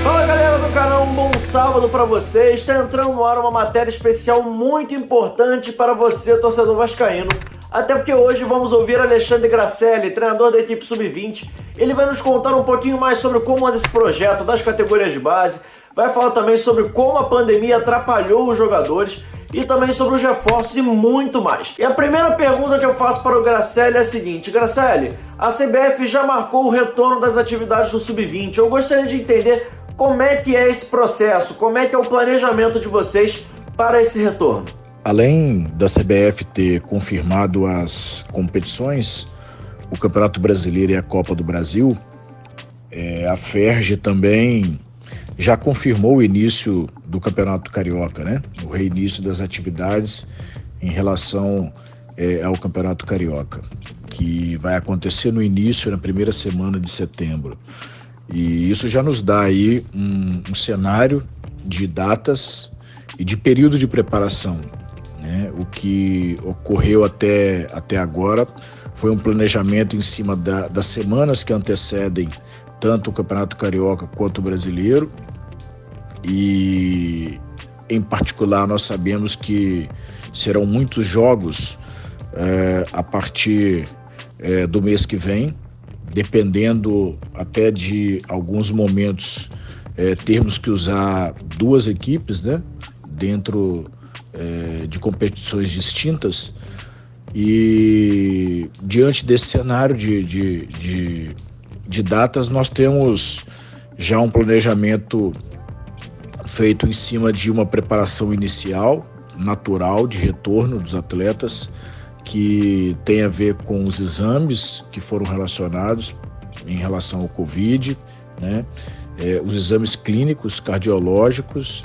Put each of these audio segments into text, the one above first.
Fala galera do canal, um bom sábado para vocês. Está entrando no ar uma matéria especial muito importante para você, torcedor vascaíno. Até porque hoje vamos ouvir Alexandre Grasselli, treinador da equipe Sub-20. Ele vai nos contar um pouquinho mais sobre como anda esse projeto das categorias de base. Vai falar também sobre como a pandemia atrapalhou os jogadores e também sobre os reforços e muito mais. E a primeira pergunta que eu faço para o Grasselli é a seguinte: Grasselli, a CBF já marcou o retorno das atividades do Sub-20. Eu gostaria de entender como é que é esse processo, como é que é o planejamento de vocês para esse retorno. Além da CBF ter confirmado as competições, o Campeonato Brasileiro e a Copa do Brasil, a FERJ também já confirmou o início do Campeonato Carioca, né? O reinício das atividades em relação ao Campeonato Carioca, que vai acontecer no início, na primeira semana de setembro. E isso já nos dá aí um cenário de datas e de período de preparação, né? O que ocorreu até agora foi um planejamento em cima das semanas que antecedem tanto o Campeonato Carioca quanto o Brasileiro. E, em particular, nós sabemos que serão muitos jogos a partir do mês que vem, dependendo até de alguns momentos termos que usar duas equipes, né, dentro de competições distintas. E diante desse cenário de datas, nós temos já um planejamento feito em cima de uma preparação inicial, natural, de retorno dos atletas, que tem a ver com os exames que foram relacionados em relação ao Covid, né? Os exames clínicos, cardiológicos,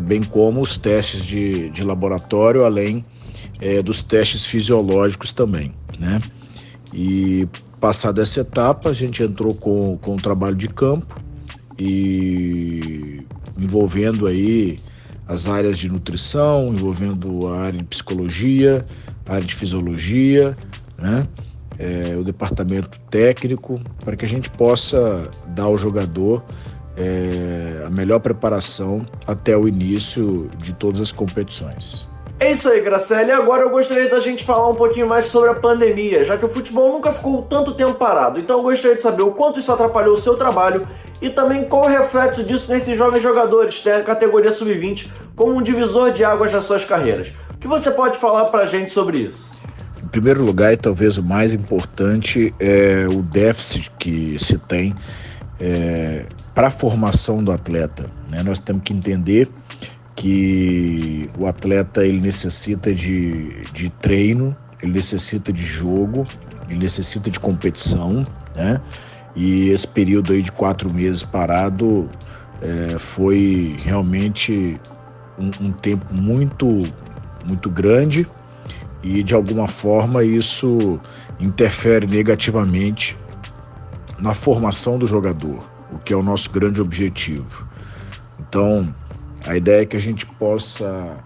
bem como os testes de laboratório, além dos testes fisiológicos também, né? E passada essa etapa, a gente entrou com o trabalho de campo e envolvendo aí as áreas de nutrição, envolvendo a área de psicologia, a área de fisiologia, né? O departamento técnico, para que a gente possa dar ao jogador a melhor preparação até o início de todas as competições. É isso aí, Grasselli. Agora eu gostaria da gente falar um pouquinho mais sobre a pandemia, já que o futebol nunca ficou tanto tempo parado. Então eu gostaria de saber o quanto isso atrapalhou o seu trabalho e também qual o reflexo disso nesses jovens jogadores da categoria Sub-20 como um divisor de águas das suas carreiras. O que você pode falar pra gente sobre isso? Em primeiro lugar, e talvez o mais importante, é o déficit que se tem para a formação do atleta, né? Nós temos que entender que o atleta ele necessita de treino, ele necessita de jogo, ele necessita de competição, né? E esse período aí de 4 meses parado foi realmente um tempo muito grande, e de alguma forma isso interfere negativamente na formação do jogador, o que é o nosso grande objetivo. Então, a ideia é que a gente possa,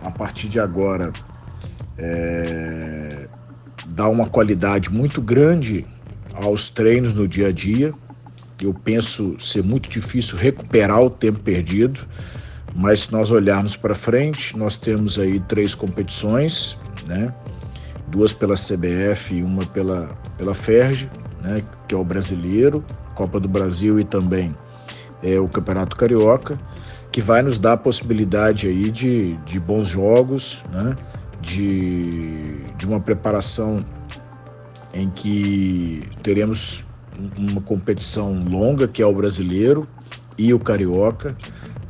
a partir de agora, dar uma qualidade muito grande aos treinos no dia a dia. Eu penso ser muito difícil recuperar o tempo perdido, mas se nós olharmos para frente, nós temos aí 3 competições, né? 2 pela CBF e uma pela FERJ, né? Que é o Brasileiro, Copa do Brasil e também o Campeonato Carioca, que vai nos dar a possibilidade aí de bons jogos, né? De uma preparação em que teremos uma competição longa, que é o Brasileiro e o Carioca,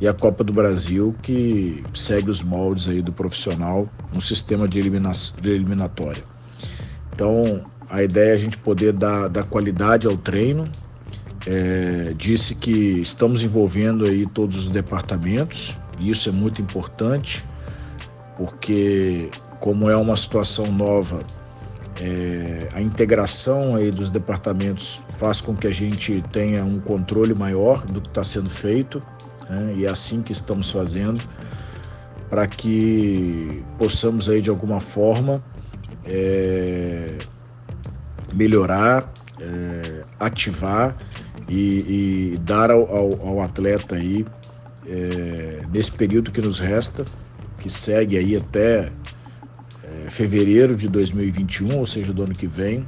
e a Copa do Brasil, que segue os moldes aí do profissional, um sistema de eliminatória. Então, a ideia é a gente poder dar qualidade ao treino. Disse que estamos envolvendo aí todos os departamentos, e isso é muito importante, porque como é uma situação nova, a integração aí dos departamentos faz com que a gente tenha um controle maior do que está sendo feito, né? E é assim que estamos fazendo. para que possamos aí de alguma forma melhorar, ativar e dar ao atleta aí, nesse período que nos resta, que segue aí até fevereiro de 2021, ou seja, do ano que vem,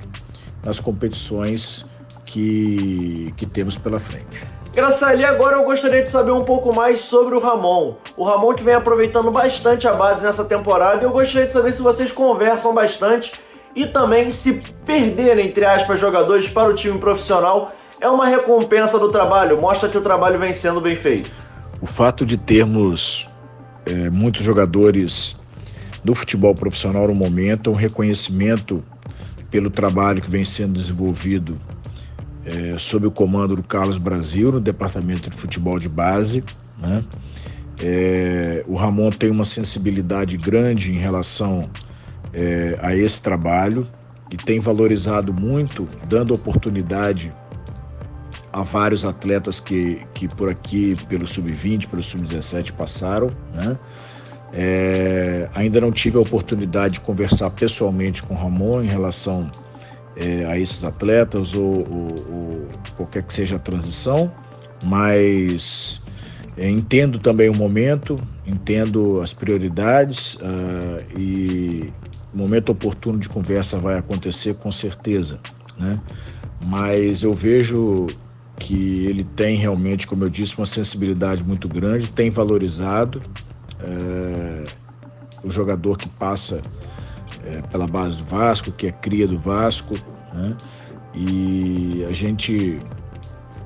nas competições que temos pela frente. Graceli, agora eu gostaria de saber um pouco mais sobre o Ramon. O Ramon que vem aproveitando bastante a base nessa temporada, e eu gostaria de saber se vocês conversam bastante e também se perder, entre aspas, jogadores para o time profissional é uma recompensa do trabalho, mostra que o trabalho vem sendo bem feito. O fato de termos muitos jogadores do futebol profissional no momento é um reconhecimento pelo trabalho que vem sendo desenvolvido sob o comando do Carlos Brasil no departamento de futebol de base, né? O Ramon tem uma sensibilidade grande em relação a esse trabalho e tem valorizado muito, dando oportunidade a vários atletas que por aqui, pelo Sub-20, pelo Sub-17 passaram, né? Ainda não tive a oportunidade de conversar pessoalmente com o Ramon em relação a esses atletas ou qualquer que seja a transição, mas entendo também o momento, entendo as prioridades e o momento oportuno de conversa vai acontecer com certeza, né? Mas eu vejo que ele tem realmente, como eu disse, uma sensibilidade muito grande, tem valorizado o jogador que passa pela base do Vasco, que é cria do Vasco, né? E a gente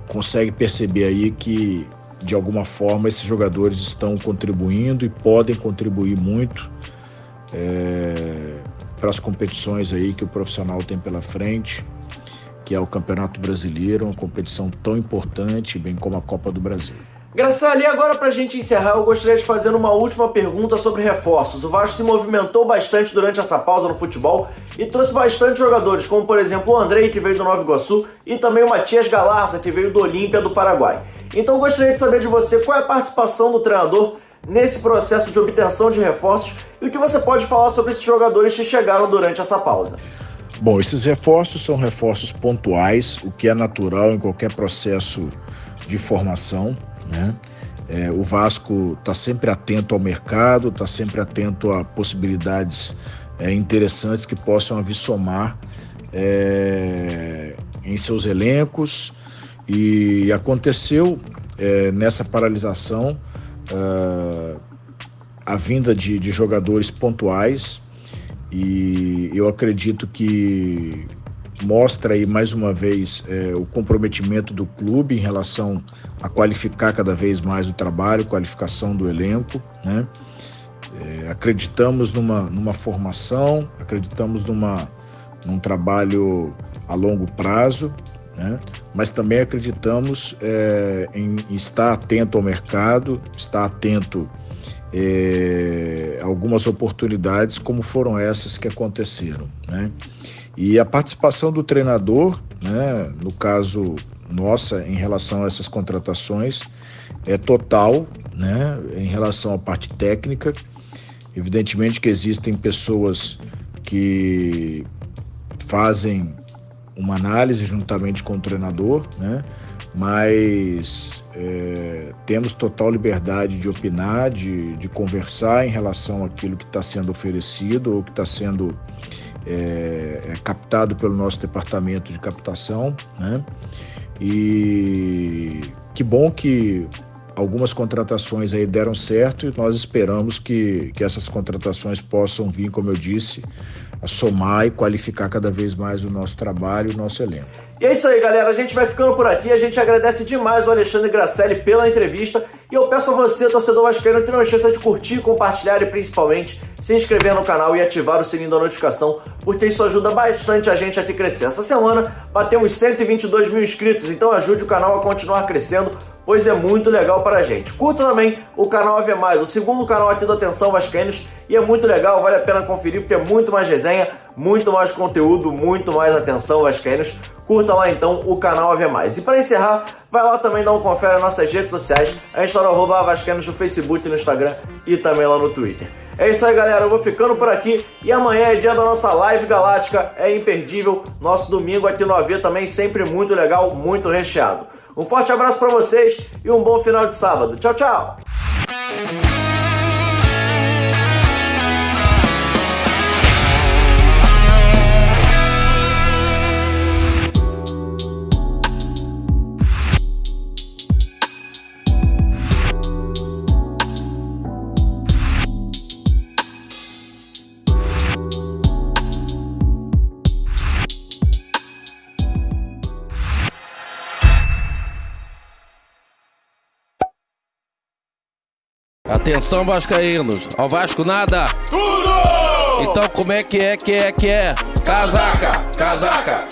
consegue perceber aí que, de alguma forma, esses jogadores estão contribuindo e podem contribuir muito para as competições aí que o profissional tem pela frente, que é o Campeonato Brasileiro, uma competição tão importante, bem como a Copa do Brasil. Graceli, agora pra gente encerrar, eu gostaria de fazer uma última pergunta sobre reforços. O Vasco se movimentou bastante durante essa pausa no futebol e trouxe bastante jogadores, como por exemplo o Andrei, que veio do Nova Iguaçu, e também o Matias Galarza, que veio do Olímpia do Paraguai. Então eu gostaria de saber de você qual é a participação do treinador nesse processo de obtenção de reforços e o que você pode falar sobre esses jogadores que chegaram durante essa pausa. Bom, esses reforços são reforços pontuais, o que é natural em qualquer processo de formação, né? O Vasco está sempre atento ao mercado, está sempre atento a possibilidades interessantes que possam vir somar em seus elencos, e aconteceu nessa paralisação a vinda de jogadores pontuais, e eu acredito que mostra aí mais uma vez o comprometimento do clube em relação a qualificar cada vez mais o trabalho, qualificação do elenco, né? Acreditamos numa formação, acreditamos num trabalho a longo prazo, né? Mas também acreditamos em estar atento ao mercado, estar atento a algumas oportunidades como foram essas que aconteceram, né? E a participação do treinador, né, no caso nossa, em relação a essas contratações, é total, né, em relação à parte técnica. Evidentemente que existem pessoas que fazem uma análise juntamente com o treinador, né, mas temos total liberdade de opinar, de conversar em relação àquilo que está sendo oferecido ou que está sendo captado pelo nosso departamento de captação, né? E que bom que algumas contratações aí deram certo e nós esperamos que essas contratações possam vir, como eu disse, a somar e qualificar cada vez mais o nosso trabalho e o nosso elenco. E é isso aí, galera. A gente vai ficando por aqui. A gente agradece demais o Alexandre Graceli pela entrevista. E eu peço a você, torcedor vascaíno, que não esqueça de curtir, compartilhar e principalmente se inscrever no canal e ativar o sininho da notificação, porque isso ajuda bastante a gente a crescer. Essa semana batemos 122 mil inscritos, então ajude o canal a continuar crescendo pois é muito legal para a gente. Curta também o canal AV+, o segundo canal aqui do Atenção Vascaínos, e é muito legal, vale a pena conferir, porque é muito mais resenha, muito mais conteúdo, muito mais Atenção Vascaínos. Curta lá então o canal AV+. E para encerrar, vai lá também dar um confere nas nossas redes sociais. A gente está no @vascaínos no Facebook, no Instagram e também lá no Twitter. É isso aí, galera, eu vou ficando por aqui e amanhã é dia da nossa live galáctica, é imperdível. Nosso domingo aqui no AV também sempre muito legal, muito recheado. Um forte abraço para vocês e um bom final de sábado. Tchau, tchau! Atenção, vascaínos, ao Vasco nada! Tudo! Então como é que é? Casaca, casaca!